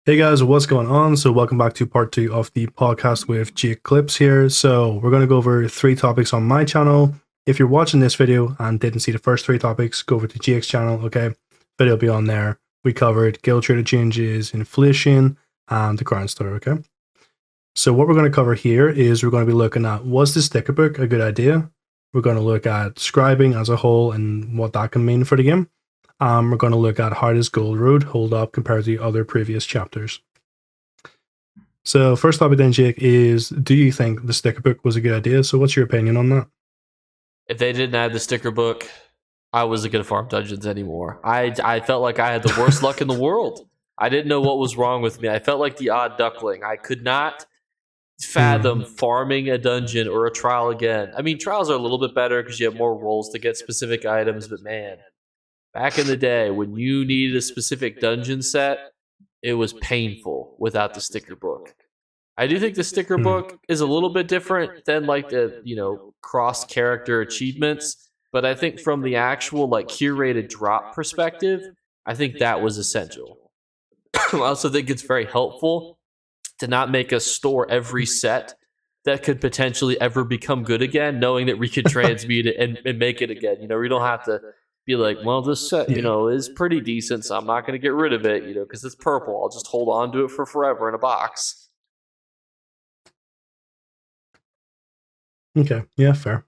Hey guys, what's going on? So welcome back to part 2 of the podcast with JakeClips here. So we're going to go over 3 topics on my channel. If you're watching this video and didn't see the first 3 topics, go over to Jake's channel, okay? Video will be on there. We covered guild trader changes, inflation, and the crown store, okay? So what we're going to cover here is we're going to be looking at, was the sticker book a good idea? We're going to look at scribing as a whole and what that can mean for the game. We're going to look at how does Gold Road hold up compared to the other previous chapters. So first topic then, Jake, is do you think the sticker book was a good idea? So what's your opinion on that? If they didn't add the sticker book, I wasn't going to farm dungeons anymore. I felt like I had the worst luck in the world. I didn't know what was wrong with me. I felt like the odd duckling. I could not fathom farming a dungeon or a trial again. I mean, trials are a little bit better because you have more rolls to get specific items, but man, back in the day when you needed a specific dungeon set, it was painful without the sticker book. I do think the sticker book is a little bit different than like the, cross character achievements, but I think from the actual like curated drop perspective, I think that was essential. I also think it's very helpful to not make us store every set that could potentially ever become good again, knowing that we could transmute it and make it again. We don't have to be like, well, this set, is pretty decent, so I'm not going to get rid of it, because it's purple. I'll just hold on to it for forever in a box. Okay, yeah, fair.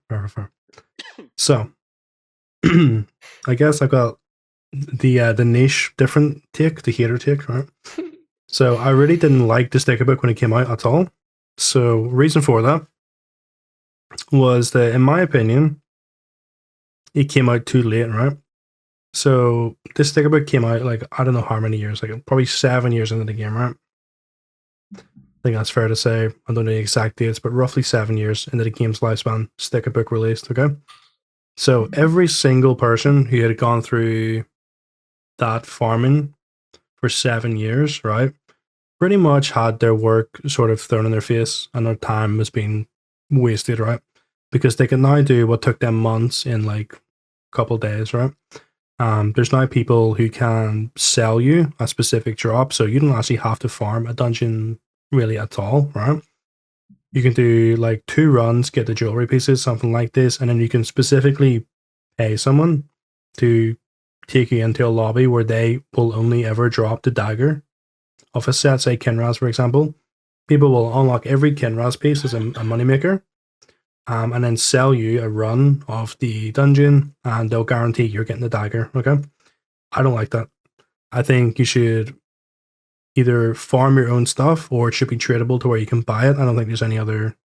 So, I guess I've got the niche different take, the hater take, right? So I really didn't like the sticker book when it came out at all. So reason for that was that, in my opinion, it came out too late, right? So this sticker book came out like, I don't know how many years, like probably 7 years into the game, right? I think that's fair to say. I don't know the exact dates, but roughly 7 years into the game's lifespan, sticker book released, okay? So every single person who had gone through that farming for 7 years, right, pretty much had their work sort of thrown in their face and their time was being wasted, right? Because they can now do what took them months in like a couple days, right? There's now people who can sell you a specific drop, so you don't actually have to farm a dungeon really at all, right? You can do like 2 runs, get the jewelry pieces, something like this, and then you can specifically pay someone to take you into a lobby where they will only ever drop the dagger of a set, say Kinraz, for example. People will unlock every Kinraz piece as a moneymaker, and then sell you a run of the dungeon, and they'll guarantee you're getting the dagger, okay? I don't like that. I think you should either farm your own stuff or it should be tradable to where you can buy it. I don't think there's any other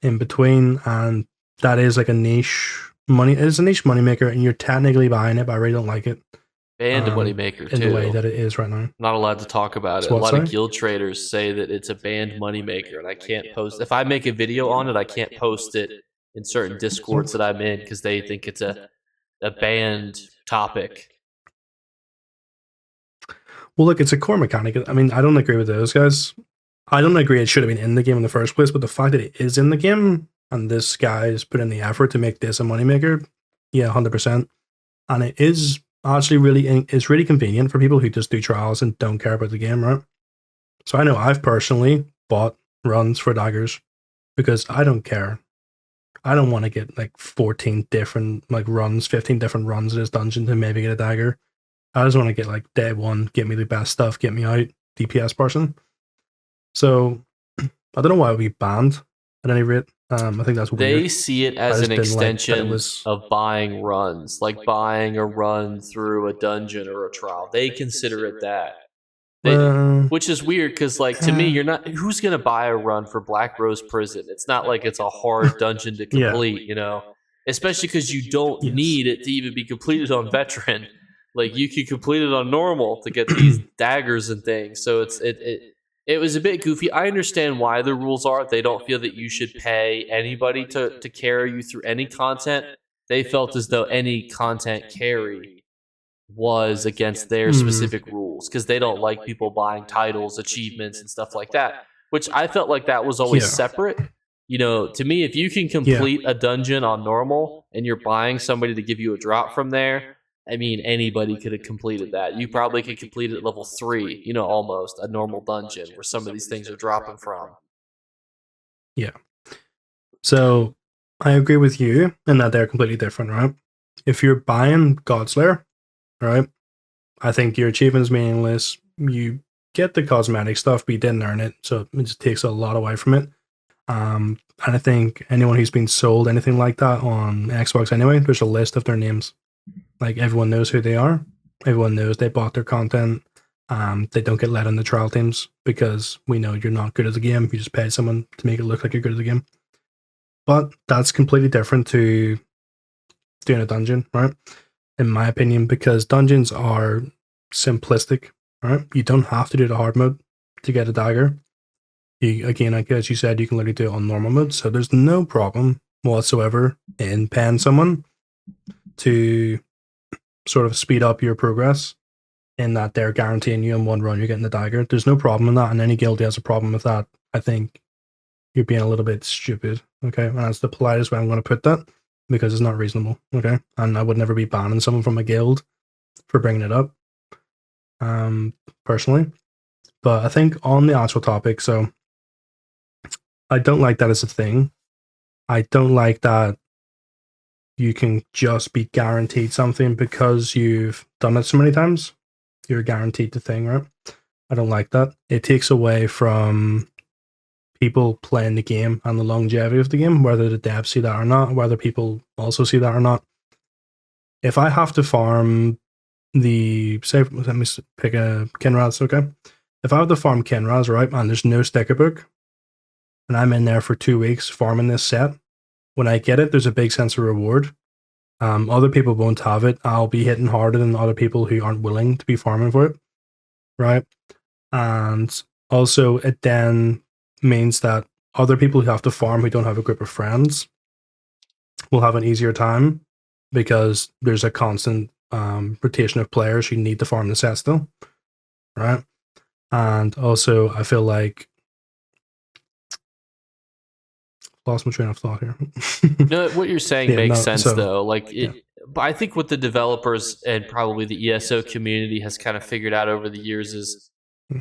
in between, and that is like a niche moneymaker, and you're technically buying it, but I really don't like it. Banned moneymaker in too. The way that it is right now. Not allowed to talk about it. A lot of guild traders say that it's a banned moneymaker, and I can't post. If I make a video on it, I can't post it in certain discords that I'm in because they think it's a banned topic. Well, look, it's a core mechanic. I mean, I don't agree with those guys. I don't agree it should have been in the game in the first place, but the fact that it is in the game and this guy's put in the effort to make this a moneymaker, yeah, 100%. And it is actually really convenient for people who just do trials and don't care about the game, right? So I know I've personally bought runs for daggers because I don't care. I don't want to get like 14 different like runs, 15 different runs in this dungeon to maybe get a dagger. I just want to get like day one, get me the best stuff, get me out, DPS person. So I don't know why it would be banned at any rate. I think that's weird. They see it as an extension of buying runs, like buying a run through a dungeon or a trial. They consider it that. Which is weird because, like, to me, you're not. Who's gonna buy a run for Black Rose Prison? It's not like it's a hard dungeon to complete, Especially because you don't need it to even be completed on veteran. Like, you can complete it on normal to get these daggers and things. So it was a bit goofy. I understand why the rules are. They don't feel that you should pay anybody to carry you through any content. They felt as though any content carry was against their specific rules because they don't like people buying titles, achievements, and stuff like that, which I felt like that was always separate. To me, if you can complete a dungeon on normal and you're buying somebody to give you a drop from there, I mean, anybody could have completed that. You probably could complete it at level 3, you know, almost a normal dungeon where some of these things are dropping from. Yeah. So I agree with you in that they're completely different, right? If you're buying Godslayer, right, I think your achievement is meaningless. You get the cosmetic stuff, but you didn't earn it, so it just takes a lot away from it. And I think anyone who's been sold anything like that on Xbox anyway, there's a list of their names. Like everyone knows who they are. Everyone knows they bought their content. They don't get let on the trial teams because we know you're not good at the game. You just pay someone to make it look like you're good at the game. But that's completely different to doing a dungeon, right? In my opinion, because dungeons are simplistic, right? You don't have to do the hard mode to get a dagger. You, again, like as you said, you can literally do it on normal mode, so there's no problem whatsoever in paying someone to sort of speed up your progress in that they're guaranteeing you in one run you're getting the dagger. There's no problem in that, and any guild who has a problem with that, I think you're being a little bit stupid, okay? And that's the politest way I'm going to put that, because it's not reasonable, okay? And I would never be banning someone from a guild for bringing it up, personally. But I think on the actual topic, so I don't like that as a thing. I don't like that you can just be guaranteed something because you've done it so many times. You're guaranteed the thing, right? I don't like that. It takes away from people playing the game and the longevity of the game, whether the devs see that or not, whether people also see that or not. If I have to farm say, let me pick a Kinraz, okay? If I have to farm Kinraz, right, and there's no sticker book, and I'm in there for 2 weeks farming this set, when I get it, there's a big sense of reward. Other people won't have it. I'll be hitting harder than other people who aren't willing to be farming for it, right? And also, it then means that other people who have to farm who don't have a group of friends will have an easier time because there's a constant rotation of players who need to farm the set still, right? And also, I feel like lost my train of thought here. No, what you're saying Yeah, makes no, sense so- though. Like but I think what the developers and probably the ESO community has kind of figured out over the years is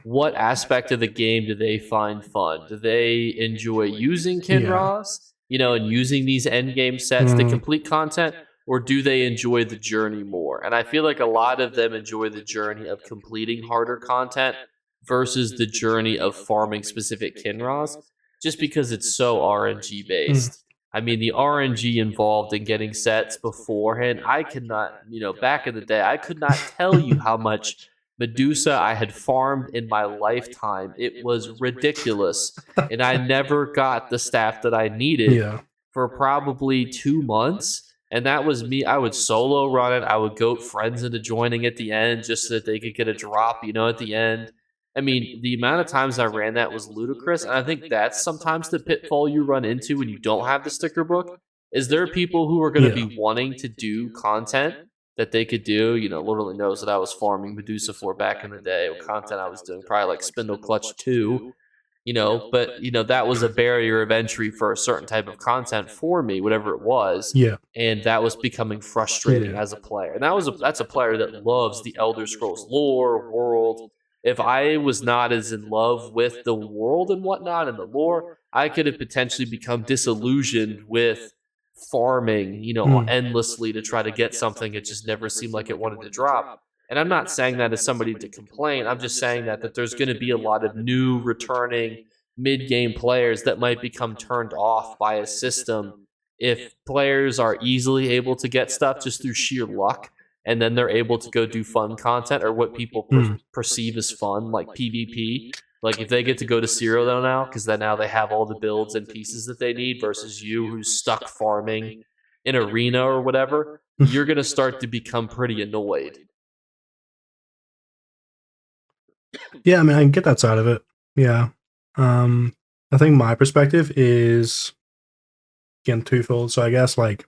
what aspect of the game do they find fun? Do they enjoy using Kinross, you know, and using these end game sets to complete content, or do they enjoy the journey more? And I feel like a lot of them enjoy the journey of completing harder content versus the journey of farming specific Kinross, just because it's so RNG based. I mean, the RNG involved in getting sets beforehand, I could not, you know, back in the day, I could not tell you how much Medusa I had farmed in my lifetime. It was ridiculous. And I never got the staff that I needed for probably 2 months. And that was me. I would solo run it. I would goat friends into joining at the end just so that they could get a drop, you know, at the end. I mean, the amount of times I ran that was ludicrous. And I think that's sometimes the pitfall you run into when you don't have the sticker book. Is there are people who are going to be wanting to do content that they could do? You know, Lord only knows that I was farming Medusa for back in the day. What content I was doing, probably like Spindle Clutch 2, you know, but, you know, that was a barrier of entry for a certain type of content for me, whatever it was. Yeah. And that was becoming frustrating as a player. And that's a player that loves the Elder Scrolls lore, world. If I was not as in love with the world and whatnot and the lore, I could have potentially become disillusioned with farming, you know, endlessly to try to get something. It just never seemed like it wanted to drop. And I'm not saying that as somebody to complain. I'm just saying that there's going to be a lot of new returning mid-game players that might become turned off by a system if players are easily able to get stuff just through sheer luck, and then they're able to go do fun content or what people perceive as fun, like PvP. Like if they get to go to Zero though now, because then now they have all the builds and pieces that they need, versus you who's stuck farming in arena or whatever, you're going to start to become pretty annoyed. Yeah, I mean, I can get that side of it. Yeah. I think my perspective is, again, twofold. So I guess, like,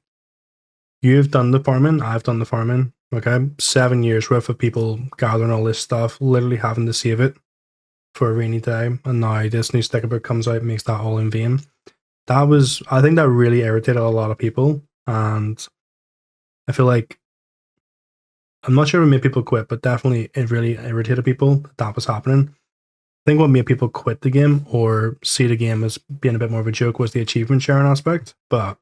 you've done the farming, I've done the farming, okay? 7 years worth of people gathering all this stuff, literally having to save it for a rainy day, and now this new sticker book comes out and makes that all in vain. I think that really irritated a lot of people, and I feel like I'm not sure what made people quit, but definitely it really irritated people that was happening. I think what made people quit the game or see the game as being a bit more of a joke was the achievement sharing aspect, but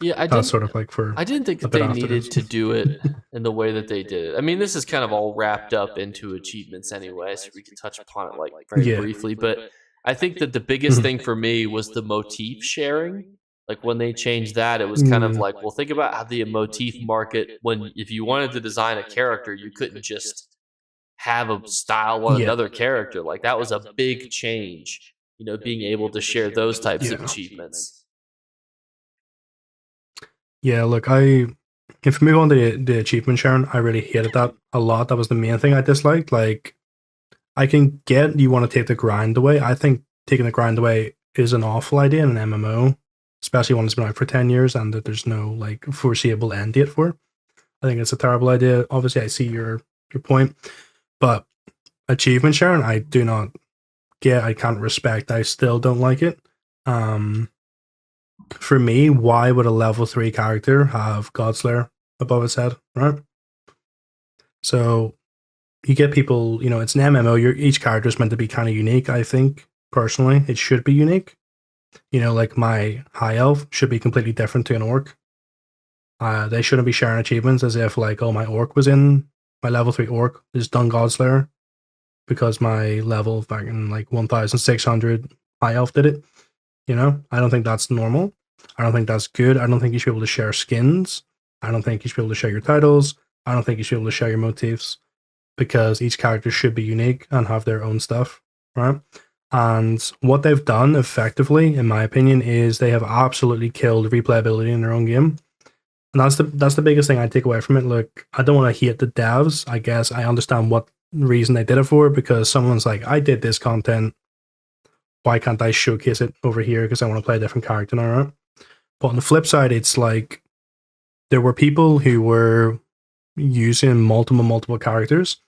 Yeah, that's sort of like for I didn't think a that bit they after this. needed to do it in the way that they did it. I mean, this is kind of all wrapped up into achievements anyway, so we can touch upon it like very Yeah. briefly. But I think that the biggest Mhm. thing for me was the motif sharing. Like when they changed that, it was kind of Mm, like, well, think about how the motif market, when if you wanted to design a character, you couldn't just have a style on yeah. another character. Like that was a big change, being able to share those types of Yeah. achievements. Yeah, look, if we move on to the achievement sharing, I really hated that a lot. That was the main thing I disliked. Like, I can get you want to take the grind away. I think taking the grind away is an awful idea in an MMO, especially when it's been out for 10 years and that there's no like foreseeable end date for it. I think it's a terrible idea. Obviously, I see your point, but achievement sharing, I do not get. I can't respect. I still don't like it. Um, for me, why would a level 3 character have Godslayer above its head, right? So you get people, it's an MMO. Each character is meant to be kind of unique. I think personally, it should be unique. Like my high elf should be completely different to an orc. They shouldn't be sharing achievements as if like, oh, my orc was in my level 3 orc is done Godslayer because my level back in like 1,600 high elf did it. I don't think that's normal. I don't think that's good. I don't think you should be able to share skins. I don't think you should be able to share your titles. I don't think you should be able to share your motifs because each character should be unique and have their own stuff, right? And what they've done effectively, in my opinion, is they have absolutely killed replayability in their own game. And that's the biggest thing I take away from it. Look, I don't want to hate the devs. I guess I understand what reason they did it for because someone's like, I did this content. Why can't I showcase it over here because I want to play a different character now, right? But on the flip side, it's like there were people who were using multiple characters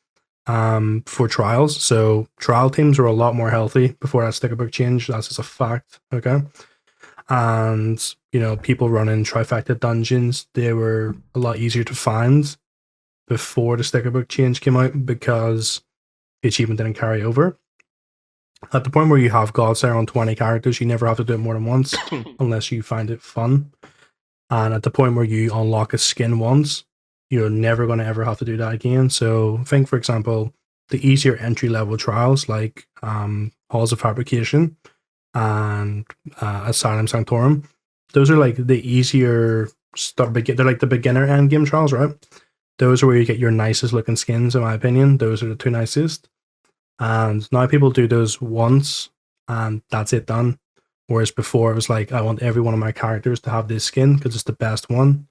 for trials. So trial teams were a lot more healthy before that sticker book change. That's just a fact. Okay. And people running trifecta dungeons, they were a lot easier to find before the sticker book change came out because the achievement didn't carry over. At the point where you have Godslayer on 20 characters, you never have to do it more than once unless you find it fun. And at the point where you unlock a skin once, you're never going to ever have to do that again. So think, for example, the easier entry level trials like Halls of Fabrication and Asylum Sanctorum. Those are like the easier start. They're like the beginner end game trials, right? Those are where you get your nicest looking skins, in my opinion. Those are the two nicest. And now people do those once, and that's it done. Whereas before it was like, I want every one of my characters to have this skin because it's the best one.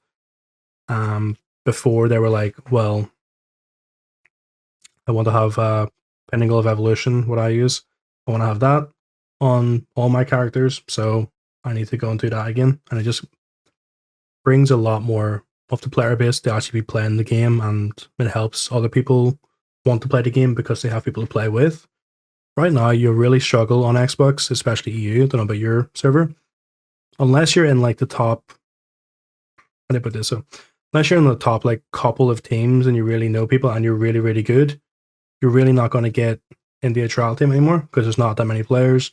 Before they were like, well, I want to have Pinnacle of Evolution, what I use. I want to have that on all my characters, so I need to go and do that again. And it just brings a lot more of the player base to actually be playing the game, and it helps other people want to play the game because they have people to play with. Right now, you really struggle on Xbox, especially EU. I don't know about your server. Unless you're in like the top, how do I put this? So, unless you're in the top like couple of teams and you really know people and you're really, really good, you're really not going to get into a trial team anymore because there's not that many players.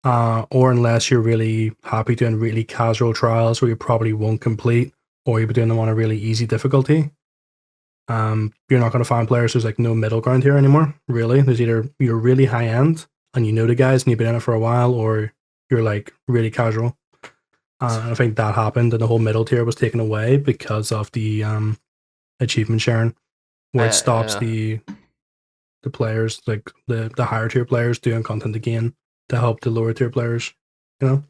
Or unless you're really happy doing really casual trials where you probably won't complete, or you'll be doing them on a really easy difficulty. You're not going to find players. There's like no middle ground here anymore. Really, there's either you're really high end and you know the guys and you've been in it for a while, or you're like really casual. And I think that happened, and the whole middle tier was taken away because of the achievement sharing, where it stops Yeah. the players, like the higher tier players, doing content again to help the lower tier players. You know.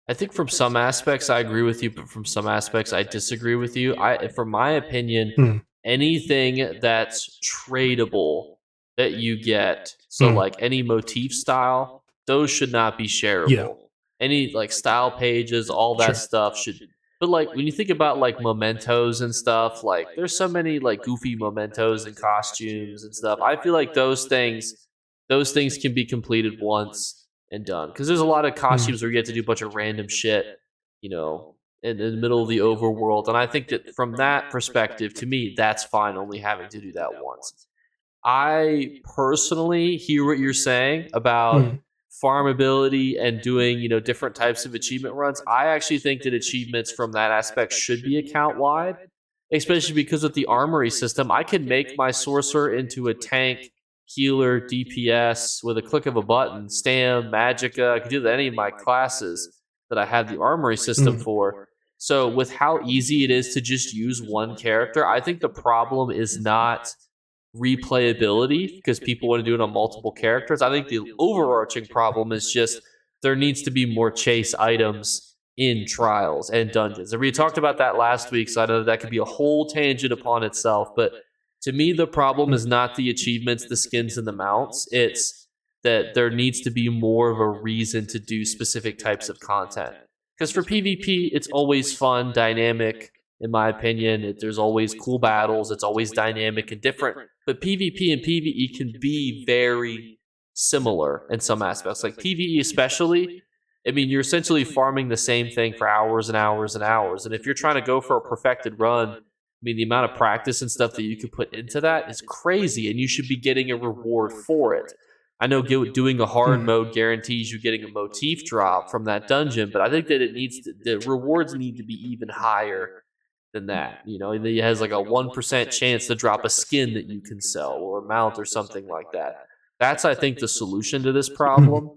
I think from some aspects I agree with you, but from some aspects I disagree with you. From my opinion, Hmm. anything that's tradable that you get, so Hmm. like any motif style, those should not be Yeah. shareable. Any like style pages, all that Sure. stuff should. But like when you think about like mementos and stuff, like there's so many like goofy mementos and costumes and stuff. I feel like those things can be completed once and done. Because there's a lot of Hmm. costumes where you have to do a bunch of random shit, you know, in the middle of the overworld. And I think that from that perspective, to me, that's fine only having to do that once. I personally hear what you're saying about farmability and doing, different types of achievement runs. I actually think that achievements from that aspect should be account wide, especially because with the armory system, I can make my sorcerer into a tank, healer, DPS with a click of a button, stam, magicka. I can do that any of my classes that I have the armory system for. So with how easy it is to just use one character, I think the problem is not replayability because people want to do it on multiple characters. I think the overarching problem is just there needs to be more chase items in trials and dungeons. And we talked about that last week, so I know that could be a whole tangent upon itself. But to me, the problem is not the achievements, the skins, and the mounts. It's that there needs to be more of a reason to do specific types of content. Because for PvP, it's always fun, dynamic, in my opinion. There's always cool battles. It's always dynamic and different. But PvP and PvE can be very similar in some aspects. Like PvE especially, I mean, you're essentially farming the same thing for hours and hours and hours. And if you're trying to go for a perfected run, I mean, the amount of practice and stuff that you can put into that is crazy, and you should be getting a reward for it. I know doing a hard mode guarantees you getting a motif drop from that dungeon, but I think that the rewards need to be even higher than that. It has like a 1% chance to drop a skin that you can sell or a mount or something like that. That's, I think, the solution to this problem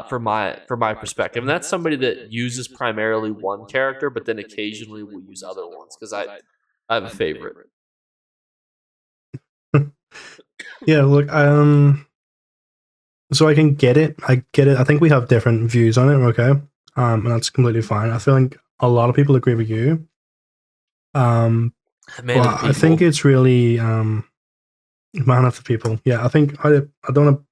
from my perspective. And that's somebody that uses primarily one character, but then occasionally will use other ones because I have a favorite. Yeah, look, so I can get it. I get it. I think we have different views on it, okay? And that's completely fine. I feel like a lot of people agree with you. But I think it's really man of the people. Yeah, I think I don't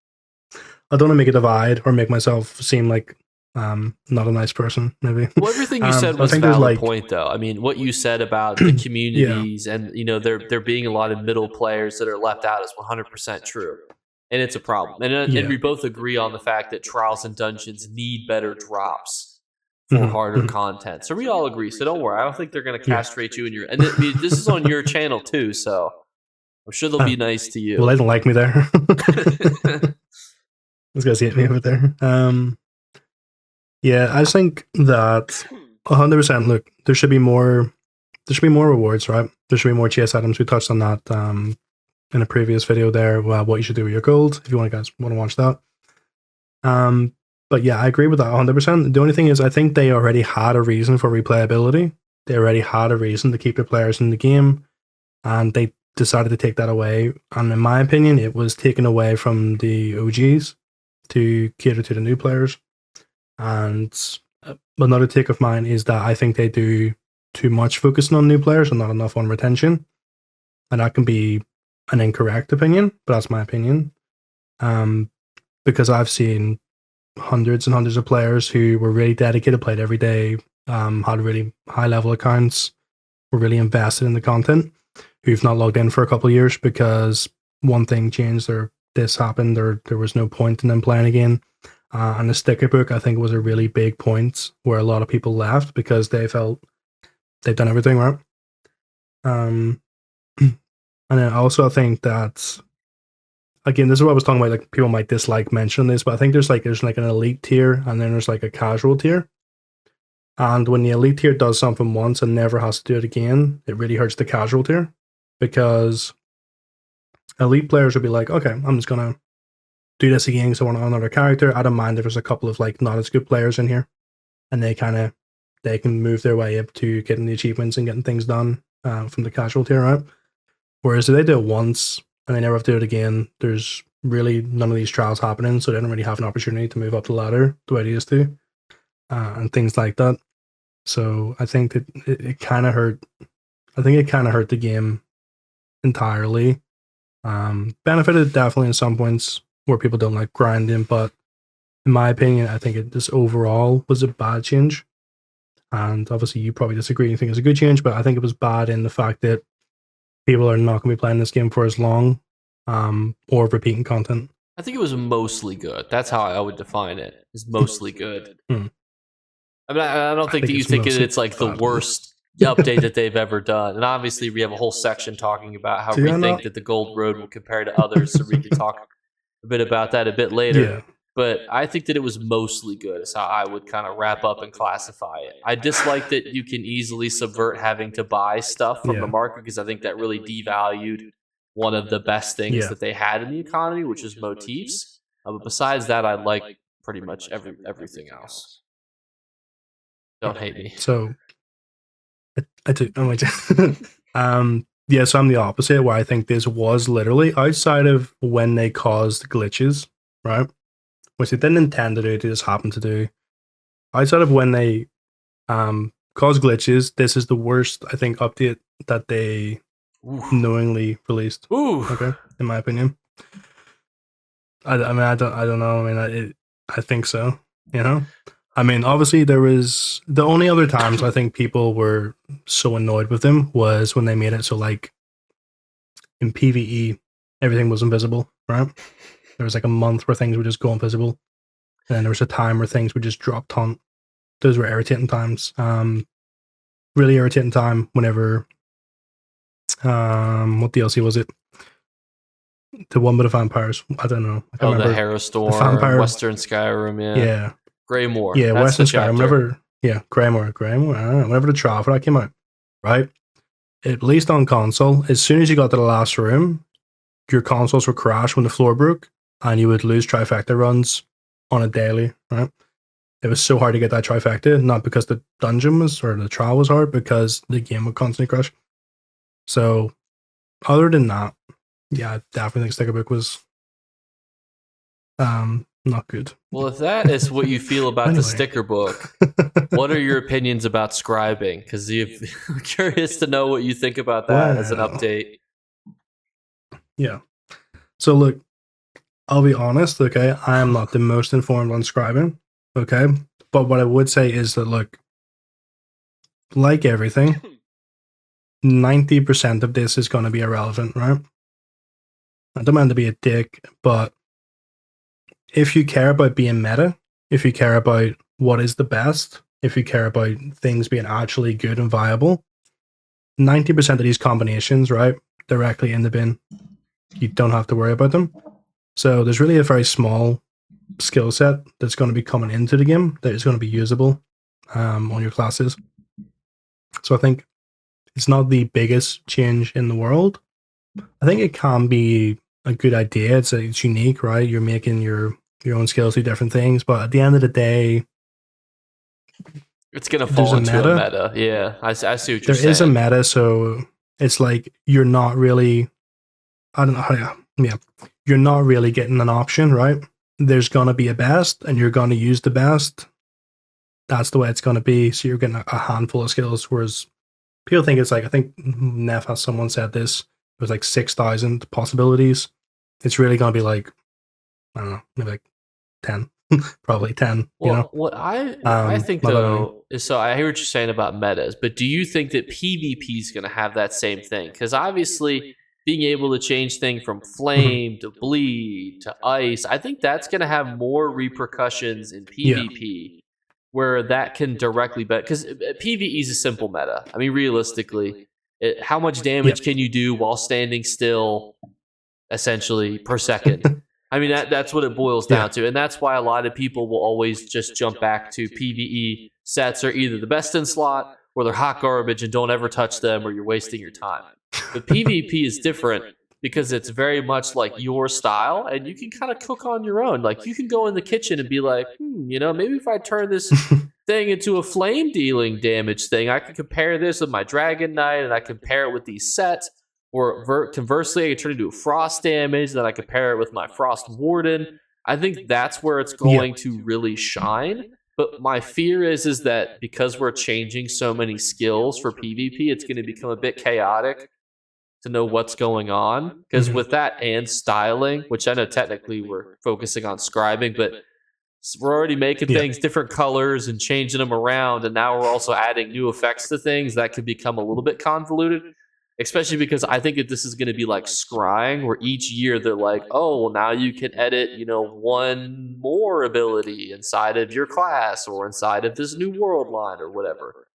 want to make a divide or make myself seem like not a nice person. Maybe. Well, everything you said was a valid point, though. I mean, what you said about the communities and there being a lot of middle players that are left out is 100% true, and it's a problem. And we both agree on the fact that trials and dungeons need better drops for harder content. So we all agree. So don't worry. I don't think they're going to castrate you in your. And this is on your channel too, so I'm sure they'll be nice to you. Well, they don't like me there. These guys hate me over there. Yeah, I just think that 100%. Look, there should be more. There should be more rewards, right? There should be more chase items. We touched on that in a previous video there. What you should do with your gold if you guys want to watch that. But yeah, I agree with that 100%. The only thing is, I think they already had a reason for replayability. They already had a reason to keep the players in the game, and they decided to take that away. And in my opinion, it was taken away from the OGs to cater to the new players. And another take of mine is that I think they do too much focusing on new players and not enough on retention. And that can be an incorrect opinion, but that's my opinion. Because I've seen hundreds and hundreds of players who were really dedicated, played every day, had really high level accounts, were really invested in the content, who've not logged in for a couple of years because one thing changed, or this happened, or there was no point in them playing again. And the sticker book, I think, was a really big point where a lot of people left because they felt they've done everything right. And then also I think that, again, this is what I was talking about, like people might dislike mentioning this, but I think there's like an elite tier and then there's like a casual tier. And when the elite tier does something once and never has to do it again, it really hurts the casual tier, because elite players would be like, okay, I'm just gonna do this again because I want another character. I don't mind if there's a couple of like not as good players in here, and they can move their way up to getting the achievements and getting things done from the casual tier, right? Whereas if they do it once and they never have to do it again, there's really none of these trials happening, so they don't really have an opportunity to move up the ladder the way they used to, and things like that. So I think that it kind of hurt. I think it kind of hurt the game entirely. Benefited definitely in some points where people don't like grinding, but in my opinion, I think this overall was a bad change. And obviously, you probably disagree. You think it's a good change, but I think it was bad in the fact that people are not going to be playing this game for as long, or repeating content. I think it was mostly good. That's how I would define it. It's mostly good. I mean, I don't think that you it's think mostly it's like the bad. worst update that they've ever done. And obviously, we have a whole section talking about how Do we you think not? that the Gold Road will compare to others. So we can talk a bit about that a bit later. Yeah, But I think that it was mostly good, is how I would kind of wrap up and classify it. I dislike that you can easily subvert having to buy stuff from the yeah, market, because I think that really devalued one of the best things yeah. that they had in the economy, which is motifs. But besides that, I like pretty much everything else. Don't hate me. So I do. Oh my. Yeah. So I'm the opposite. Where I think this was literally outside of when they caused glitches, right? Which they didn't intend to do. They just happened to do. Outside of when they caused glitches, this is the worst I think update that they knowingly released. Ooh. Okay, in my opinion. I mean, I don't know. I mean, I think so. You know, I mean, obviously there was the only other times I think people were so annoyed with them was when they made it so like in PvE everything was invisible, right? There was like a month where things would just go invisible, and then there was a time where things would just drop taunt. Those were irritating times. Really irritating time whenever what DLC was it? The one with the vampires. I don't know. I can't remember. The Hera Storm, the vampire, Western Skyrim, yeah. Greymore. Yeah, That's Western Skyrim. Whenever, yeah, Greymore. I don't know. Whenever the trial for that came out, right? At least on console, as soon as you got to the last room, your consoles would crash when the floor broke, and you would lose trifecta runs on a daily, right? It was so hard to get that trifecta, not because the dungeon was or the trial was hard, because the game would constantly crash. So, other than that, yeah, I definitely think Stickerbook was not good. Well, if that is what you feel about Anyway. the sticker book, what are your opinions about scribing? Because I'm curious to know what you think about that as an Wow. update. Yeah. So look, I'll be honest, okay? I am not the most informed on scribing, okay? But what I would say is that, look, like everything, 90% of this is going to be irrelevant, right? I don't mind to be a dick, but if you care about being meta, if you care about what is the best, if you care about things being actually good and viable, 90% of these combinations, right, directly in the bin. You don't have to worry about them. So there's really a very small skill set that's going to be coming into the game that is going to be usable on your classes. So I think it's not the biggest change in the world. I think it can be a good idea. It's unique, right? You're making your own skills do different things, but at the end of the day, it's gonna fall into a meta. Yeah, I see what you're saying. There is a meta, so it's like you're not really. I don't know how. Yeah, you're not really getting an option, right? There's gonna be a best, and you're gonna use the best. That's the way it's gonna be. So you're getting a handful of skills, whereas people think it's like, I think Neff has someone said this. It was like 6,000 possibilities. It's really gonna be like, I don't know, maybe like 10, probably 10. Well, you know? what I think though is, so I hear what you're saying about metas, but do you think that PvP is going to have that same thing? Because obviously, being able to change things from flame to bleed to ice, I think that's going to have more repercussions in PvP, where that can directly bet. Because PvE is a simple meta. I mean, realistically, how much damage can you do while standing still, essentially per second? I mean, that's what it boils down to. And that's why a lot of people will always just jump back to PvE sets are either the best in slot or they're hot garbage and don't ever touch them or you're wasting your time. But PvP is different because it's very much like your style and you can kind of cook on your own. Like you can go in the kitchen and be like, maybe if I turn this thing into a flame dealing damage thing, I can compare this with my Dragon Knight and I compare it with these sets. Or conversely, I can turn it into a frost damage, then I can pair it with my Frost Warden. I think that's where it's going to really shine. But my fear is that because we're changing so many skills for PvP, it's going to become a bit chaotic to know what's going on. Because with that and styling, which I know technically we're focusing on scribing, but we're already making things different colors and changing them around, and now we're also adding new effects to things that can become a little bit convoluted. Especially because I think that this is going to be like scrying, where each year they're like, oh, well, now you can edit, one more ability inside of your class or inside of this new world line or whatever.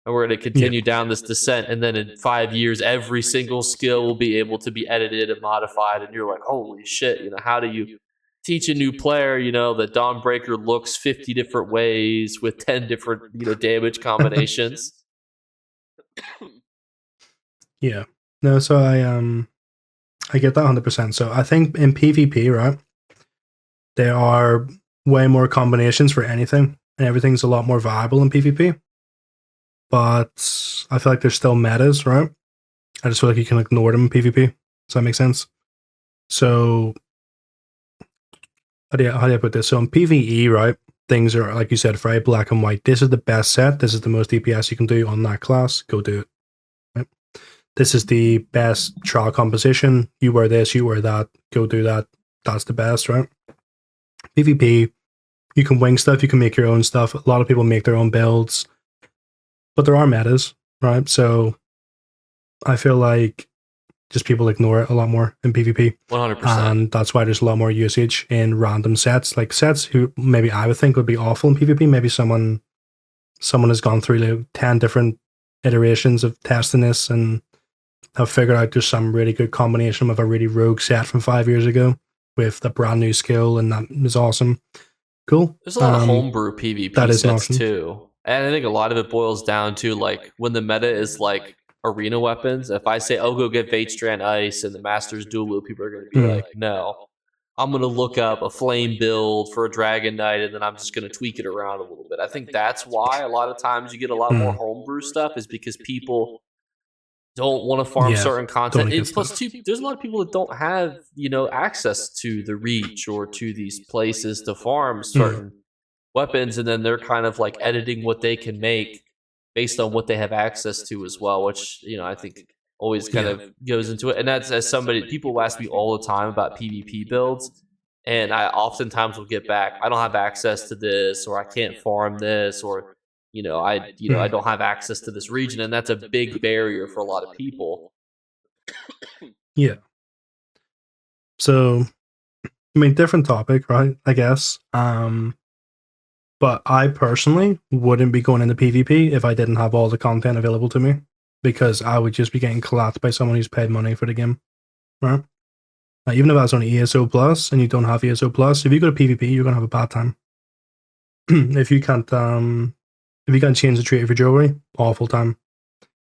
And we're going to continue down this descent. And then in 5 years, every single skill will be able to be edited and modified. And you're like, holy shit, how do you teach a new player, that Dawnbreaker looks 50 different ways with 10 different, damage combinations? Yeah. No, so I get that 100%. So I think in PvP, right, there are way more combinations for anything, and everything's a lot more viable in PvP. But I feel like there's still metas, right? I just feel like you can ignore them in PvP. Does that make sense? So how do I put this? So in PvE, right, things are, like you said, very black and white. This is the best set. This is the most DPS you can do on that class. Go do it. Right? This is the best trial composition. You wear this, you wear that. Go do that. That's the best, right? PvP, you can wing stuff. You can make your own stuff. A lot of people make their own builds. But there are metas, right? So I feel like just people ignore it a lot more in PvP. 100%. And that's why there's a lot more usage in random sets. Like sets who maybe I would think would be awful in PvP. Maybe someone has gone through like 10 different iterations of testing this and have figured out there's some really good combination of a really rogue set from 5 years ago with a brand new skill, and that is awesome. Cool. There's a lot of homebrew PvP that is sets too. And I think a lot of it boils down to like when the meta is like arena weapons. If I say, oh, go get Vatestrand Ice and the Master's Dual Wield, people are going to be like, no. I'm going to look up a flame build for a Dragon Knight, and then I'm just going to tweak it around a little bit. I think that's why a lot of times you get a lot more homebrew stuff, is because people don't want to farm certain content. And plus, too, there's a lot of people that don't have, access to the reach or to these places to farm certain weapons, and then they're kind of like editing what they can make based on what they have access to as well, which I think always kind of goes into it. And that's, as somebody, people ask me all the time about PvP builds, and I oftentimes will get back, I don't have access to this, or I can't farm this, or I don't have access to this region, and that's a big barrier for a lot of people. Yeah. So, I mean, different topic, right? I guess. But I personally wouldn't be going into PvP if I didn't have all the content available to me, because I would just be getting collapsed by someone who's paid money for the game, right? Now, even if I was on ESO Plus and you don't have ESO Plus, if you go to PvP, you're gonna have a bad time. If you can't change the trait of your jewelry, awful time.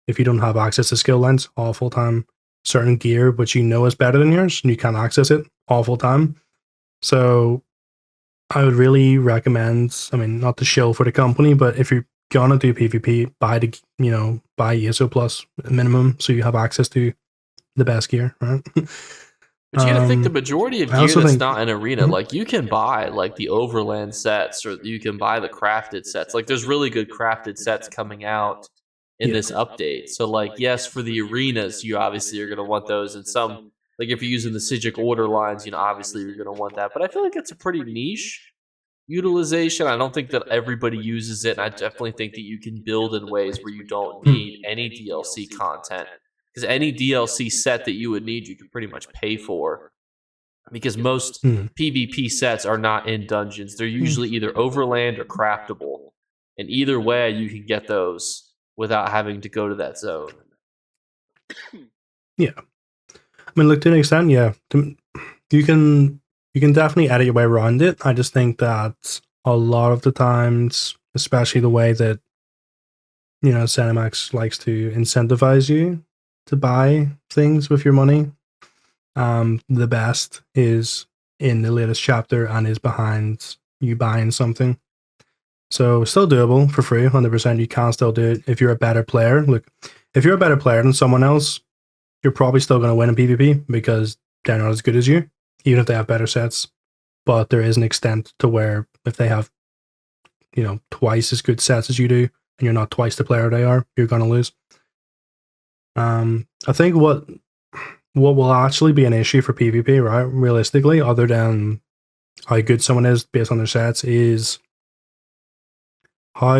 If you don't have access to skill lines, awful time. Certain gear which is better than yours and you can't access it, awful time. So I would really recommend, not to shill for the company, but if you're gonna do PvP, buy ESO Plus minimum so you have access to the best gear, right? But you gotta think the majority of gear that's not in arena, like you can buy like the overland sets, or you can buy the crafted sets. Like there's really good crafted sets coming out in this update. So like, yes, for the arenas, you obviously are gonna want those, and some, like if you're using the Sigic order lines, obviously you're gonna want that. But I feel like it's a pretty niche utilization. I don't think that everybody uses it, and I definitely think that you can build in ways where you don't need any DLC content. Because any DLC set that you would need, you can pretty much pay for. Because most PvP sets are not in dungeons. They're usually either overland or craftable. And either way, you can get those without having to go to that zone. Yeah. Look, to an extent, yeah. You can definitely edit your way around it. I just think that a lot of the times, especially the way that, ZeniMax likes to incentivize you to buy things with your money, the best is in the latest chapter and is behind you buying something. So still doable for free, 100%. You can still do it if you're a better player. Look, if you're a better player than someone else, you're probably still going to win in PvP because they're not as good as you, even if they have better sets. But there is an extent to where if they have, twice as good sets as you do, and you're not twice the player they are, you're going to lose. I think what will actually be an issue for PvP, right, realistically, other than how good someone is based on their sets, is how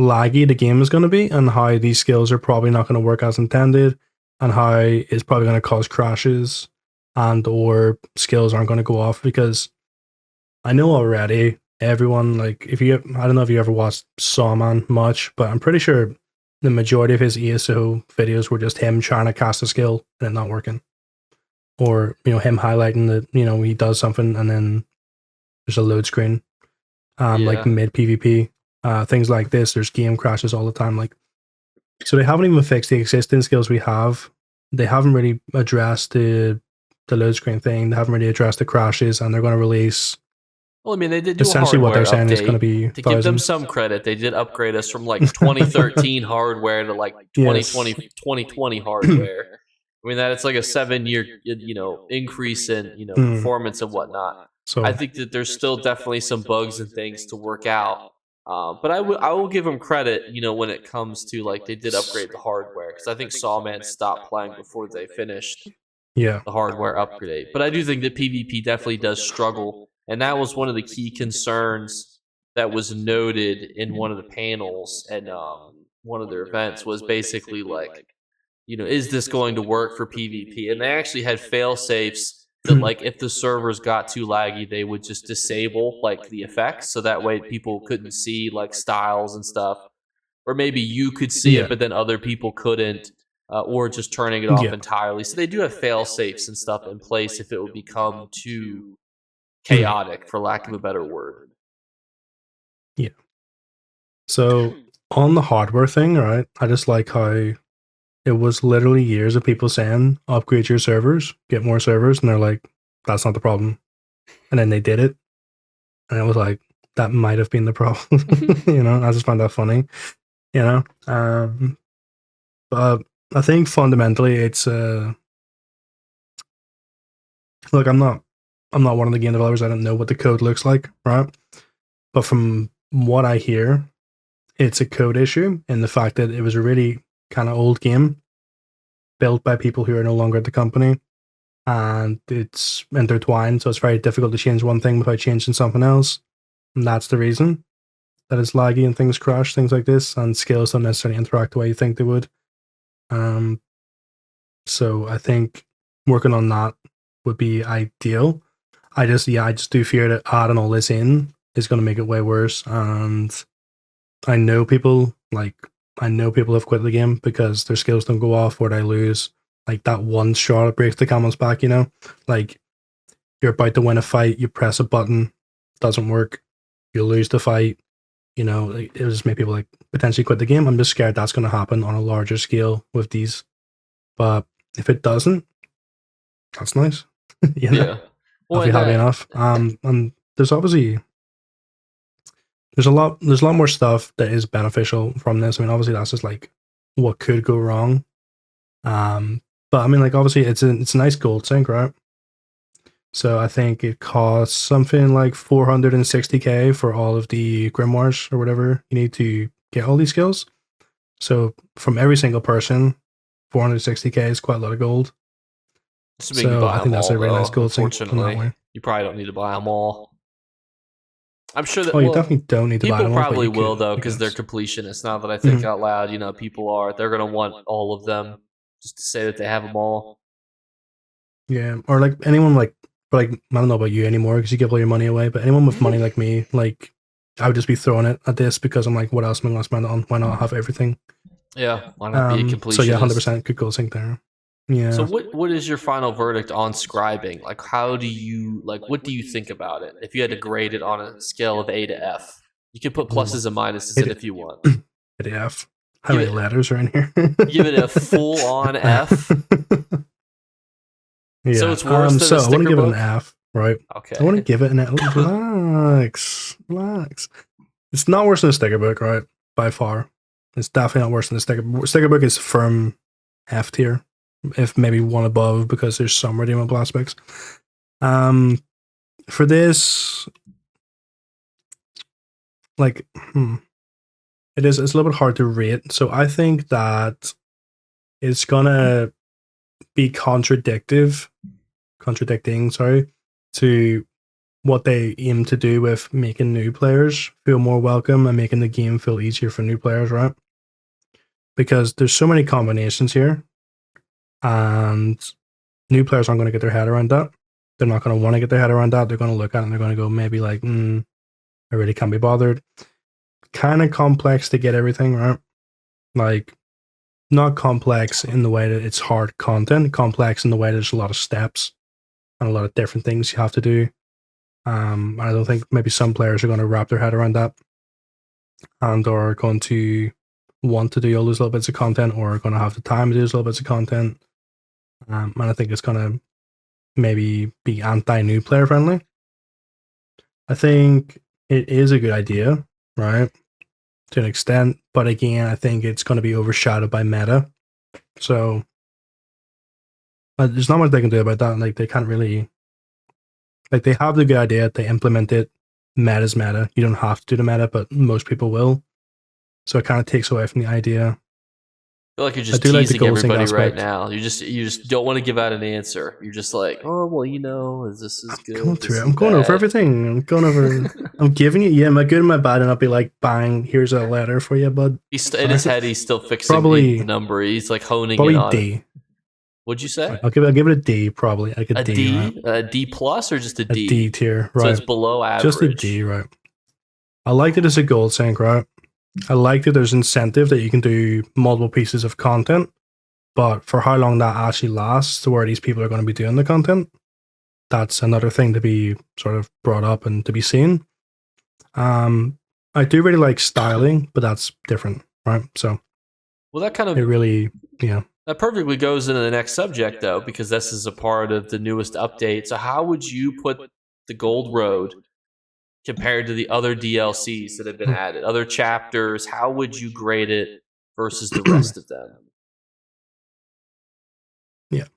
laggy the game is going to be and how these skills are probably not going to work as intended, and how it's probably going to cause crashes and or skills aren't going to go off, because I know already everyone, like, if you, I don't know if you ever watched Sawman much, but I'm pretty sure the majority of his ESO videos were just him trying to cast a skill and it not working, or him highlighting that he does something and then there's a load screen, like mid PvP, things like this. There's game crashes all the time, like, so they haven't even fixed the existing skills we have. They haven't really addressed the load screen thing. They haven't really addressed the crashes, and they're going to release. Well, I mean, they did do essentially a what they're saying update. is going to be to give them some credit. They did upgrade us from like 2013 hardware to like 2020 2020 hardware. I mean, that it's like a 7-year increase in performance and whatnot. So I think that there's still definitely some bugs and things to work out. But I will give them credit, when it comes to, like, they did upgrade the hardware, because I think Sawman stopped playing before they finished the hardware upgrade. But I do think that PvP definitely does struggle, and that was one of the key concerns that was noted in one of the panels and one of their events, was basically like, is this going to work for PvP? And they actually had fail safes that, like, if the servers got too laggy, they would just disable, like, the effects, so that way people couldn't see, like, styles and stuff, or maybe you could see it but then other people couldn't, or just turning it off entirely. So they do have fail safes and stuff in place if it would become too chaotic, for lack of a better word. So on the hardware thing, right, I just like how it was literally years of people saying, upgrade your servers, get more servers. And they're like, that's not the problem. And then they did it. And I was like, that might have been the problem. I just found that funny, but I think fundamentally it's, look, I'm not one of the game developers. I don't know what the code looks like, right? But from what I hear, it's a code issue in the fact that it was a really kind of old game built by people who are no longer at the company, and it's intertwined, so it's very difficult to change one thing without changing something else, and that's the reason that it's laggy and things crash, things like this, and skills don't necessarily interact the way you think they would. So I think working on that would be ideal. I just do fear that adding all this in is going to make it way worse, and I know people have quit the game because their skills don't go off or they lose. Like that one shot, it breaks the camel's back, Like, you're about to win a fight, you press a button, doesn't work, you lose the fight. It'll just make people, like, potentially quit the game. I'm just scared that's going to happen on a larger scale with these. But if it doesn't, that's nice. Yeah. I'll be happy enough. And there's obviously... There's a lot more stuff that is beneficial from this. I mean, obviously that's just like what could go wrong. But I mean, like, obviously it's a nice gold sync, right? So I think it costs something like 460k for all of the grimoires or whatever you need to get all these skills. So from every single person, 460k is quite a lot of gold. So I think that's a really nice gold sync. Unfortunately, you probably don't need to buy them all. I'm sure that you definitely don't need to buy them all. People probably will, though, because they're completionists. Now that I think out loud, they're going to want all of them just to say that they have them all. Yeah, or like anyone like I don't know about you anymore because you give all your money away, but anyone with money like me, like, I would just be throwing it at this because I'm like, what else am I going to spend it on? Why not have everything? Yeah, why not be a completionist? So yeah, 100% could gold sync there. Yeah. So what is your final verdict on scribing? Like, what do you think about it? If you had to grade it on a scale of A to F, you can put pluses and minuses in if you want. A to F. How many letters are in here? Give it a full-on F. Yeah. So it's worse than so a sticker I want to give book? it an F, right? Okay. I want to give it an F. Relax. It's not worse than a sticker book, right? By far. It's definitely not worse than a sticker book. Sticker book is firm F tier, if maybe one above, because there's some redeemable aspects. For this, like, it's a little bit hard to rate. So I think that it's gonna be contradicting, to what they aim to do with making new players feel more welcome and making the game feel easier for new players, right? Because there's so many combinations here and new players aren't going to get their head around that. They're not going to want to get their head around that. They're going to look at it and they're going to go maybe like, I really can't be bothered. Kind of complex to get everything right. Like, not complex in the way that it's hard content, complex in the way that there's a lot of steps and a lot of different things you have to do. I don't think maybe some players are going to wrap their head around that and are going to want to do all those little bits of content or are going to have the time to do those little bits of content. And I think it's going to maybe be anti-new player friendly. I think it is a good idea, right? To an extent, but again, I think it's going to be overshadowed by meta. So there's not much they can do about that. Like, they can't really, like, they have the good idea, they implement it. Meta's meta. You don't have to do the meta, but most people will. So it kind of takes away from the idea. I feel like you're just teasing everybody right now. You just don't want to give out an answer. You're just like, oh well, this is good. I'm going over everything. I'm going over. I'm giving you. Yeah, am I good? Am I bad? And I'll be like, bang, here's a letter for you, bud. In his head, he's still fixing the number. He's like honing in on D. It. What'd you say? I'll give it a D, probably. Like a D. Right? A D plus or just a D? A D tier, right? So it's below average. Just a D, right? I like that it's a gold sync, right? I like that there's incentive that you can do multiple pieces of content, but for how long that actually lasts to where these people are going to be doing the content, that's another thing to be sort of brought up and to be seen. I do really like styling, but that's different, right? So, well, that kind of it really, that perfectly goes into the next subject, though, because this is a part of the newest update. So, how would you put the Gold Road compared to the other DLCs that have been added, other chapters? How would you grade it versus the rest of them? Yeah.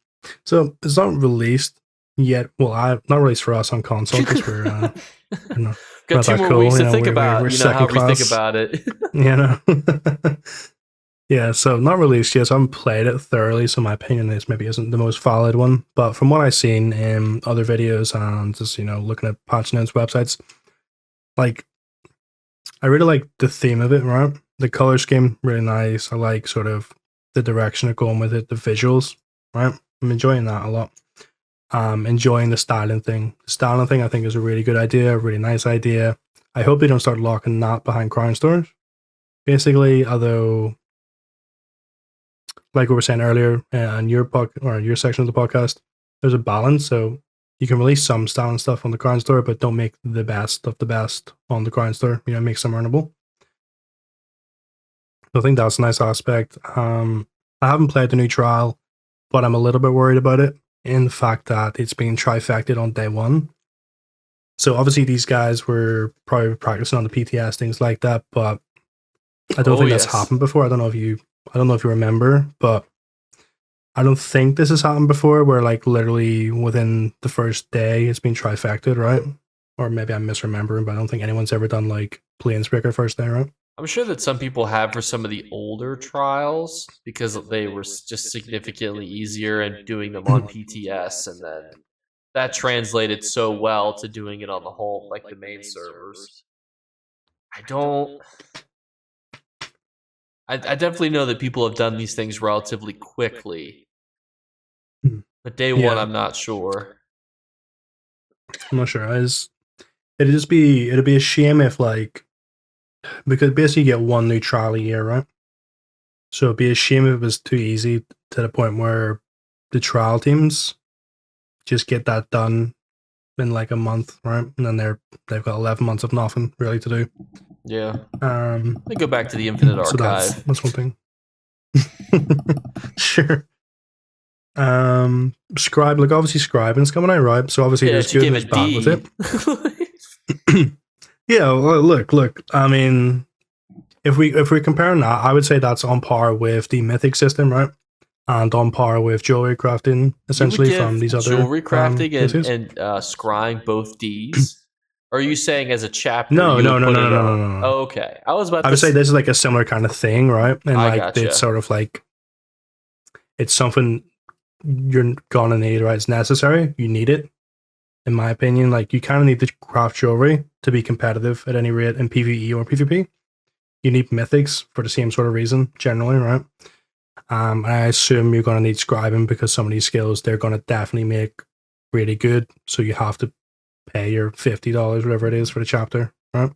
So it's not released yet. Well, not released for us on console because we're got 2 more weeks to think about. We're how we think about it. Yeah. So not released yet. So I haven't played it thoroughly. So my opinion is maybe isn't the most valid one. But from what I've seen in other videos and just looking at patch notes websites, like, I really like the theme of it, right? The color scheme, really nice. I like sort of the direction of going with it, the visuals, right? I'm enjoying that a lot. Enjoying the styling thing. The styling thing I think is a really good idea, a really nice idea. I hope they don't start locking that behind crown stores. Basically, although, like we were saying earlier in your section of the podcast, there's a balance. So you can release some styling stuff on the crown store, but don't make the best of the best on the crown store. Make some earnable. I think that's a nice aspect. I haven't played the new trial, but I'm a little bit worried about it in the fact that it's being trifected on day one. So obviously these guys were probably practicing on the PTS, things like that, but I don't think that's happened before. I don't know if you remember, but I don't think this has happened before where like literally within the first day it's been trifected, right? Or maybe I'm misremembering, but I don't think anyone's ever done like Planesbreaker first day, right? I'm sure that some people have for some of the older trials because they were just significantly easier and doing them on PTS, and then that translated so well to doing it on the whole, like the main servers. I definitely know that people have done these things relatively quickly, but day one, I'm not sure. I'm not sure. It'd be a shame if because basically you get one new trial a year, right? So it'd be a shame if it was too easy to the point where the trial teams just get that done in like a month, right? And then they've got 11 months of nothing really to do. Yeah. They go back to the Infinite Archive. So that's one thing. Sure. Scribe, obviously Scribing's coming out, right? So obviously there's good and there's bad with it. Yeah, well, look. I mean, if we're comparing that, I would say that's on par with the Mythic system, right? And on par with jewelry crafting, essentially, from these other jewelry crafting and scrying both Ds. Or are you saying as a chapter? No. Oh, okay. I would say this is like a similar kind of thing, right? And gotcha. It's sort of like it's something you're gonna need, right? It's necessary. You need it. In my opinion, you kind of need to craft jewelry to be competitive at any rate in PvE or PvP. You need mythics for the same sort of reason, generally, right? And I assume you're going to need scribing because some of these skills they're going to definitely make really good. So you have to pay your $50, whatever it is, for the chapter, right?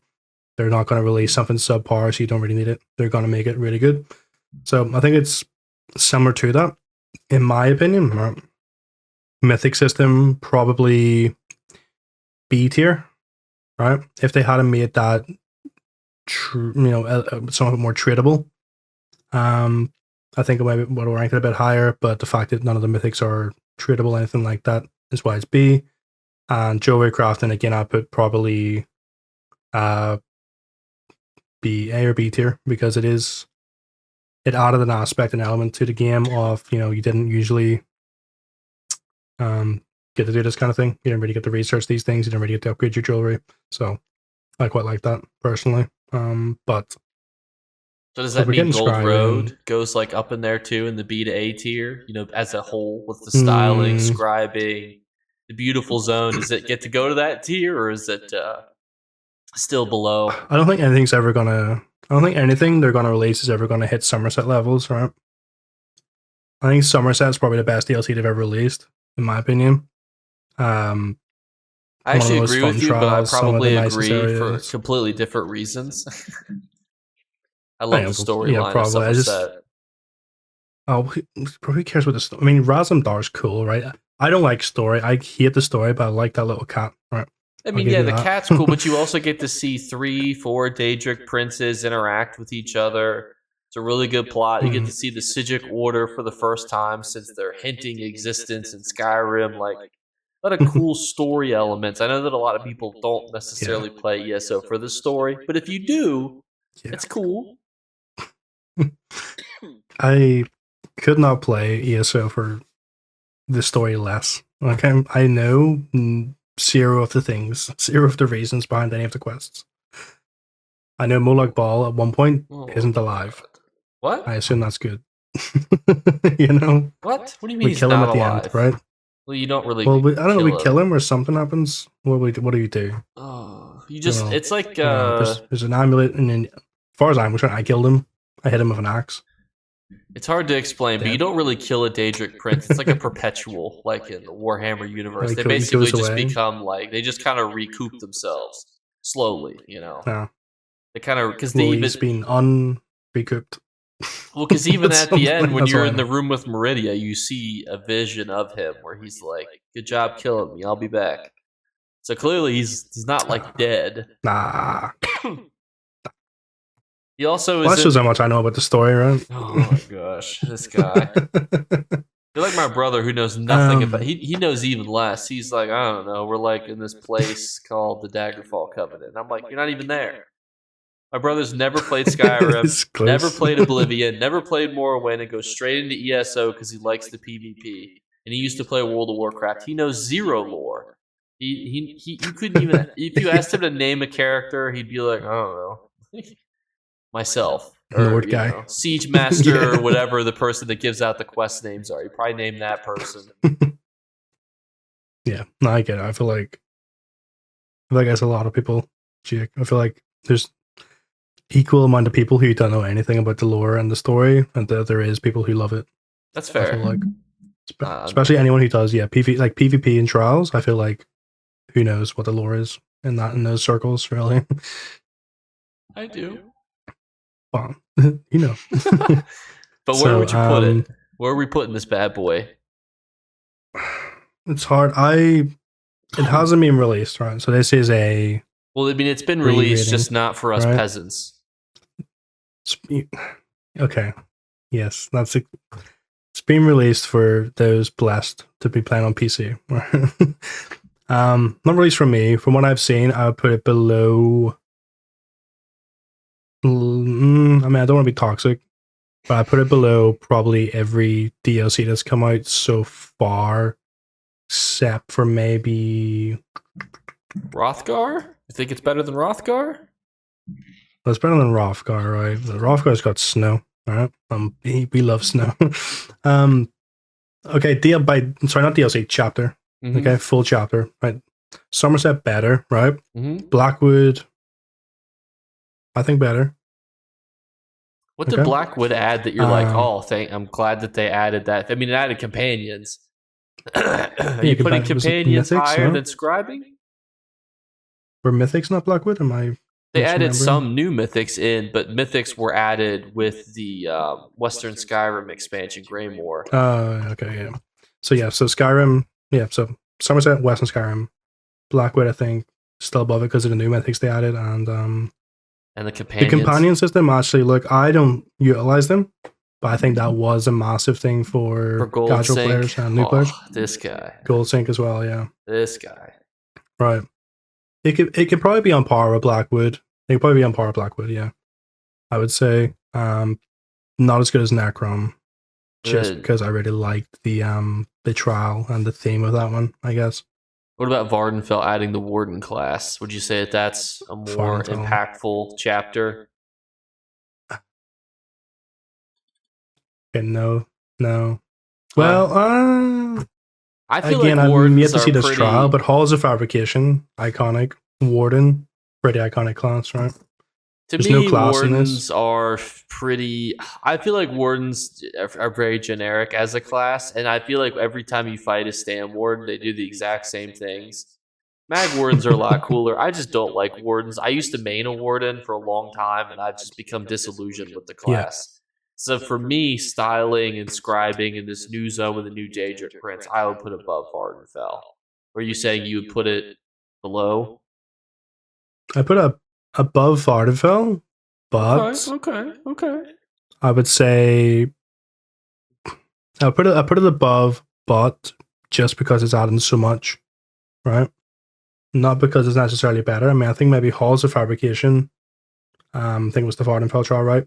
They're not going to release something subpar, so you don't really need it. They're going to make it really good. So I think it's similar to that, in my opinion. Right? Mythic system, probably B tier, right? If they hadn't made that, somewhat more tradable, I think it might would have ranked it a bit higher. But the fact that none of the mythics are tradable, anything like that, is why it's B. And Joey Crafton, again, I put probably B, A or B tier, because it added an aspect, an element to the game of, you didn't usually get to do this kind of thing. You didn't really get to research these things. You didn't really get to upgrade your jewelry. So I quite like that personally. But So does so that we're mean getting Gold scribing. Road goes like up in there too in the B to A tier? As a whole with the styling, scribing, the beautiful zone. Does it get to go to that tier, or is it still below? I don't think anything's ever gonna. I don't think anything they're gonna release is ever gonna hit Somerset levels, right? I think Somerset's probably the best DLC they've ever released, in my opinion. I actually agree with you, but I probably agree for completely different reasons. I love the storyline of Somerset. Who cares what the story? I mean, Razumdar's cool, right? I don't like story. I hate the story, but I like that little cat, right? I mean, yeah, the cat's cool, but you also get to see 3, 4 Daedric princes interact with each other. It's a really good plot. You get to see the Sigic Order for the first time since they're hinting existence in Skyrim. Like, a lot of cool story elements. I know that a lot of people don't necessarily play ESO for the story, but if you do, it's cool. I could not play ESO for the story less. Like, I know zero of the reasons behind any of the quests. I know Molag Bal at one point isn't alive. What? I assume that's good. You know? What? What do you mean we kill him at the end, right? Well, you don't really. Well, I don't know. We kill him or something happens. What do you do? Oh, you just. It's like there's an amulet, and then, as far as I'm concerned, I killed him. I hit him with an axe. It's hard to explain, but you don't really kill a Daedric prince. It's like a perpetual, like in the Warhammer universe. They basically just become like they just kind of recoup themselves slowly. Yeah. They kind of because he's been unrecouped. Well, because even at the end, when you're in the room with Meridia, you see a vision of him where he's like, "Good job killing me. I'll be back." So clearly, he's not like dead. Nah. He also that's just how much I know about the story, right? Oh my gosh, this guy. You're like my brother who knows nothing about. He knows even less. He's like, I don't know. We're like in this place called the Daggerfall Covenant. And I'm like, you're not even there. My brother's never played Skyrim, never played Oblivion, never played Morrowind, and goes straight into ESO because he likes the PvP. And he used to play World of Warcraft. He knows zero lore. You couldn't even. If you asked him to name a character, he'd be like, I don't know. Myself. Or, Nord guy. Siege Master or whatever the person that gives out the quest names are. You probably name that person. Yeah, no, I get it. I feel like there's a lot of people, Jake. I feel like there's equal amount of people who don't know anything about the lore and the story, and there is people who love it. That's fair. I feel like, especially anyone who does, PvP and trials. I feel like who knows what the lore is in those circles, really. I do. Well, But where would you put it? Where are we putting this bad boy? It's hard. It hasn't been released, right? So this is a. Well, I mean, it's been released, just not for us peasants. Okay. Yes, it's been released for those blessed to be playing on PC. Not released for me. From what I've seen, I would put it below. I mean, I don't want to be toxic, but I put it below probably every DLC that's come out so far, except for maybe Hrothgar. You think it's better than Hrothgar? Well, it's better than Hrothgar, right? Hrothgar's got snow, right? We love snow. Okay, not DLC, chapter. Mm-hmm. Okay, full chapter, right? Somerset better, right? Mm-hmm. Blackwood, I think better. What did Blackwood add that you're like, oh, I'm glad that they added that? I mean, it added companions. I'm glad that they added that. I mean, it added companions. Are you putting companions higher than scribing? Were mythics not Blackwood? Am I? They added some new mythics in, but mythics were added with the Western Skyrim expansion, Greymoor. Okay, yeah. So Skyrim, so Somerset, Western Skyrim, Blackwood, I think, still above it because of the new mythics they added, and the companions. The companion system, actually, look, I don't utilize them, but I think that was a massive thing for casual players and new players. This guy. Gold Sync as well, yeah. This guy. Right. It could probably be on par with Blackwood. It could probably be on par with Blackwood, yeah. I would say not as good as Necrom, just because I really liked the trial and the theme of that one, I guess. What about Vardenfell adding the Warden class? Would you say that that's a more impactful chapter? Okay, no. Well, I feel again, like I'm yet to see this trial, but Halls of Fabrication, iconic. Warden, pretty iconic class, right? There's me, no Wardens are pretty... I feel like Wardens are very generic as a class, and I feel like every time you fight a Stand Warden, they do the exact same things. Mag Wardens are a lot cooler. I just don't like Wardens. I used to main a Warden for a long time, and I've just become disillusioned with the class. Yeah. So for me, styling and scribing in this new zone with the new Daedric Prince, I would put above Vardenfell. Were you saying you would put it below? I put up above Vardenfell, but okay. I would say I put it above, but just because it's adding so much, right? Not because it's necessarily better. I mean, I think maybe Halls of Fabrication. I think it was the Vardenfell trial, right?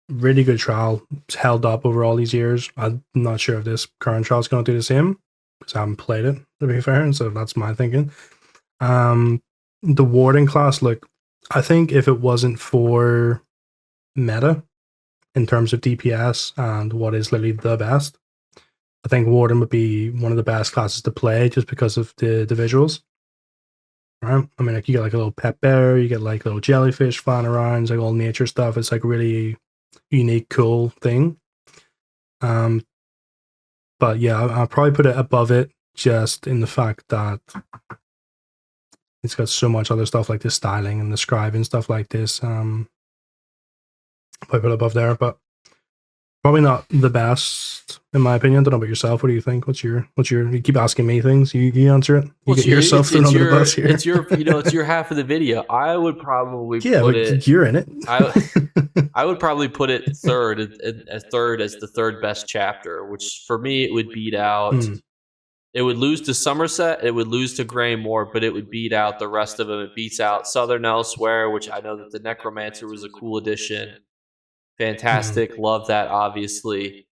Really good trial. It's held up over all these years. I'm not sure if this current trial is going to do the same because I haven't played it, to be fair, and so that's my thinking. The Warden class, look, I think if it wasn't for meta in terms of DPS and what is literally the best, I think Warden would be one of the best classes to play just because of the visuals. Right? I mean, like you get like a little pet bear, you get like little jellyfish flying around, it's like all nature stuff. It's like a really unique, cool thing. But yeah, I'll probably put it above it just in the fact that it's got so much other stuff like the styling and the scribing stuff like this. Probably put it above there, but probably not the best in my opinion. Don't know about yourself. What do you think? What's your? You keep asking me things. You answer it. You get yourself thrown under the bus here. It's your half of the video. I would probably put it. You're in it. I would probably put it third as the third best chapter, which for me it would beat out. It would lose to Somerset, it would lose to Greymoor, but it would beat out the rest of them. It beats out Southern Elsewhere, which I know that the Necromancer was a cool addition. Fantastic. Love that, obviously.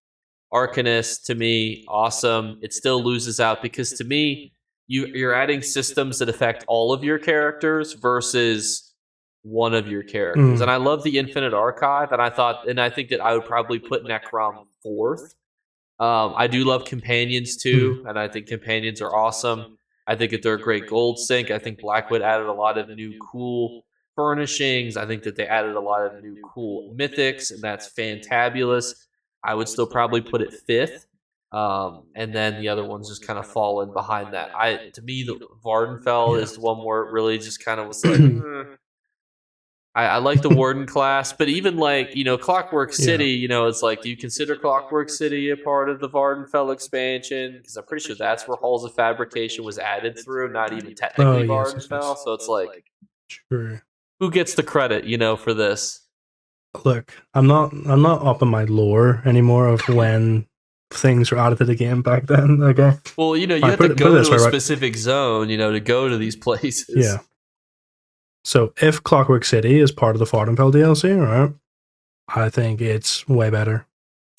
Arcanist, to me, awesome. It still loses out because, to me, you're adding systems that affect all of your characters versus one of your characters. And I love the Infinite Archive, and I think that I would probably put Necrom fourth. I do love companions too, and I think companions are awesome. I think that they're a great gold sink. I think Blackwood added a lot of new cool furnishings. I think that they added a lot of new cool mythics, and that's fantabulous. I would still probably put it fifth, and then the other ones just kind of fall in behind that. To me, the Vardenfell is the one where it really just kind of was like. I like the Warden class, but even like, Clockwork City, it's like, do you consider Clockwork City a part of the Vardenfell expansion? Because I'm pretty sure that's where Halls of Fabrication was added through, not even technically Vardenfell. Yes. So it's like, who gets the credit, for this? Look, I'm not up in my lore anymore of when things were added to the game back then. Okay. Well, you have to go to a specific zone, to go to these places. Yeah. So if Clockwork City is part of the Vardenfell DLC, right, I think it's way better.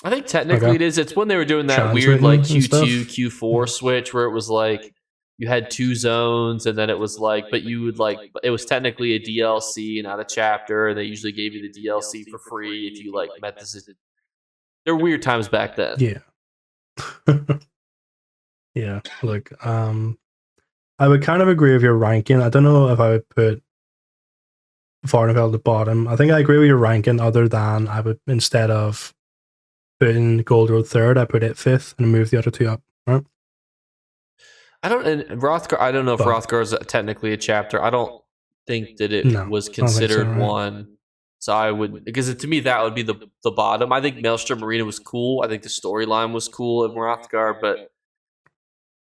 I think technically it is. It's when they were doing that weird like Q2, Q4 switch where it was like you had two zones and then it was like, but you would like, it was technically a DLC, not a chapter, and they usually gave you the DLC for free if you like met this. There were weird times back then. Yeah. Yeah. Look, I would kind of agree with your ranking. I don't know if I would put Vardenfell at the bottom. I think I agree with your ranking, other than I would, instead of putting Gold Road third, I put it fifth and move the other two up. Right? I don't know if But- Hrothgar is technically a chapter. I don't think that it No, was I don't think so, considered right? one. So I would, because to me that would be the bottom. I think Maelstrom Arena was cool. I think the storyline was cool in Hrothgar, but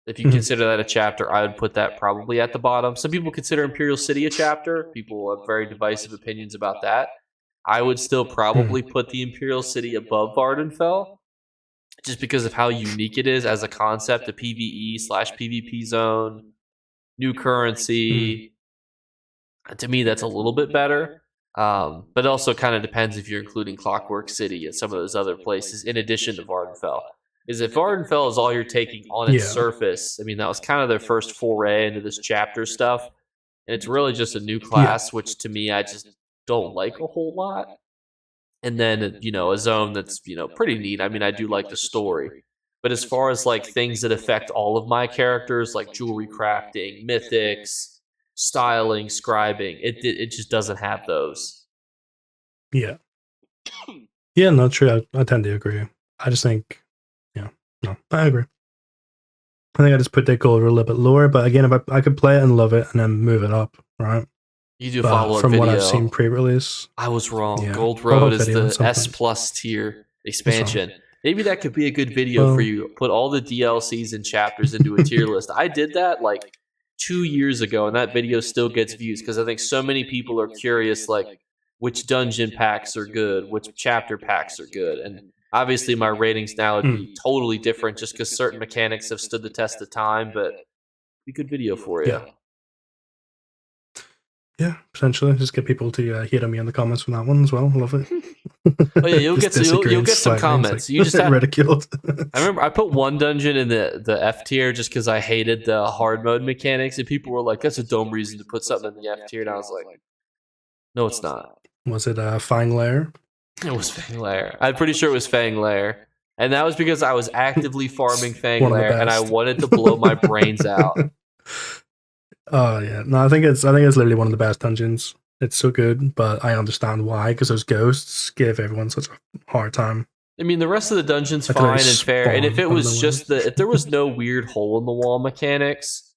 if you Mhm. consider that a chapter, I would put that probably at the bottom. Some people consider Imperial City a chapter. People have very divisive opinions about that. I would still probably put the Imperial City above Vardenfell, just because of how unique it is as a concept, a PvE/PvP zone, new currency. To me, that's a little bit better. But it also kind of depends if you're including Clockwork City and some of those other places in addition to Vardenfell. Is if Vardenfell is all you're taking on its surface, I mean, that was kind of their first foray into this chapter stuff. And it's really just a new class, which to me, I just don't like a whole lot. And then, you know, a zone that's, you know, pretty neat. I mean, I do like the story. But as far as like things that affect all of my characters, like jewelry crafting, mythics, styling, scribing, it just doesn't have those. Yeah. Yeah, no, true. I tend to agree. I just think, yeah, no, I agree. I think I just put the Gold Road a little bit lower, but again, if I could play it and love it and then move it up, right? You do But follow from video. what I've seen pre-release, I was wrong. Yeah. Gold Follow Road is video the at some S point. plus tier expansion. Maybe that could be a good video Well- for you. Put all the DLCs and chapters into a tier list. I did that like 2 years ago, and that video still gets views because I think so many people are curious, like which dungeon packs are good, which chapter packs are good, and obviously my ratings now would be totally different just because certain mechanics have stood the test of time. But be a good video for you. Yeah, potentially just get people to hit on me in the comments from that one as well. Love it. Oh yeah, you'll Just get you'll disagreeing get some slightly. It's comments. like, You just have, ridiculed. I remember I put one dungeon in the F tier just because I hated the hard mode mechanics, and people were like, "That's a dumb reason to put something in the F tier," and I was like, "No, it's not." Was it Fang Lair? It was Fang Lair. I'm pretty sure it was Fang Lair, and that was because I was actively farming Fang One of the Lair, and I best. wanted to blow my brains out. Oh yeah, no, I think it's literally one of the best dungeons. It's so good, but I understand why, because those ghosts give everyone such a hard time. I mean, the rest of the dungeon's Like, they fine and fair, and if spawn it out of was the just if there was no weird hole in the wall mechanics,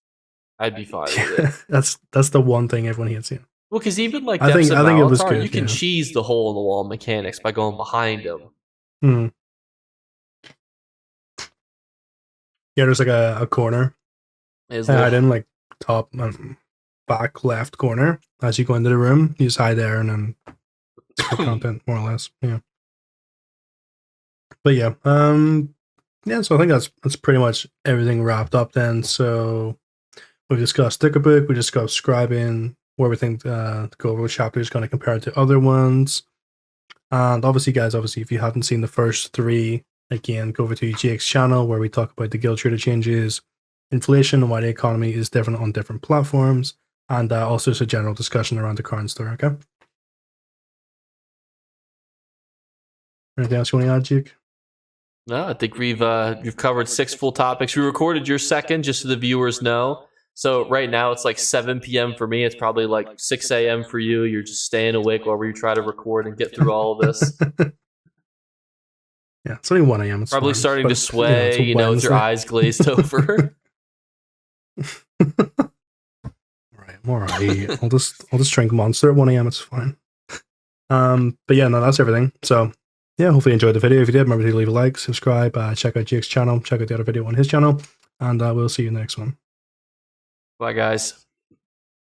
I'd be fine with it. that's the one thing everyone hates. Yeah. Well, because even like I Depths think- of I think it was Malatar, good, you can yeah. cheese the hole in the wall mechanics by going behind them. Hmm. Yeah, there's like a corner. It's Hide in like top back left corner as you go into the room. You just hide there and then skip content more or less. Yeah. But yeah, yeah. So I think that's pretty much everything wrapped up then. So we discussed sticker book, we discussed scribing, where we think the Gold Road chapter is going to compare to other ones, and obviously, guys, if you haven't seen the first three, again, go over to Jake's channel where we talk about the guild trader changes, inflation, and why the economy is different on different platforms, and also just a general discussion around the current store. Okay. Anything else you want to add, Jake? No, I think we've covered 6 full topics. We recorded your second, just so the viewers know. So right now it's like 7 p.m. for me. It's probably like 6 a.m. for you. You're just staying awake while we try to record and get through all of this. Yeah, it's only 1 a.m. It's Probably fine, starting but to it's, sway, it's a with your Wednesday. eyes glazed over. I'm all right. I'll just drink Monster at 1 a.m. It's fine. But yeah, no, that's everything. So yeah, hopefully you enjoyed the video. If you did, remember to leave a like, subscribe, check out Jake's channel, check out the other video on his channel, and we'll see you in the next one. Bye, guys.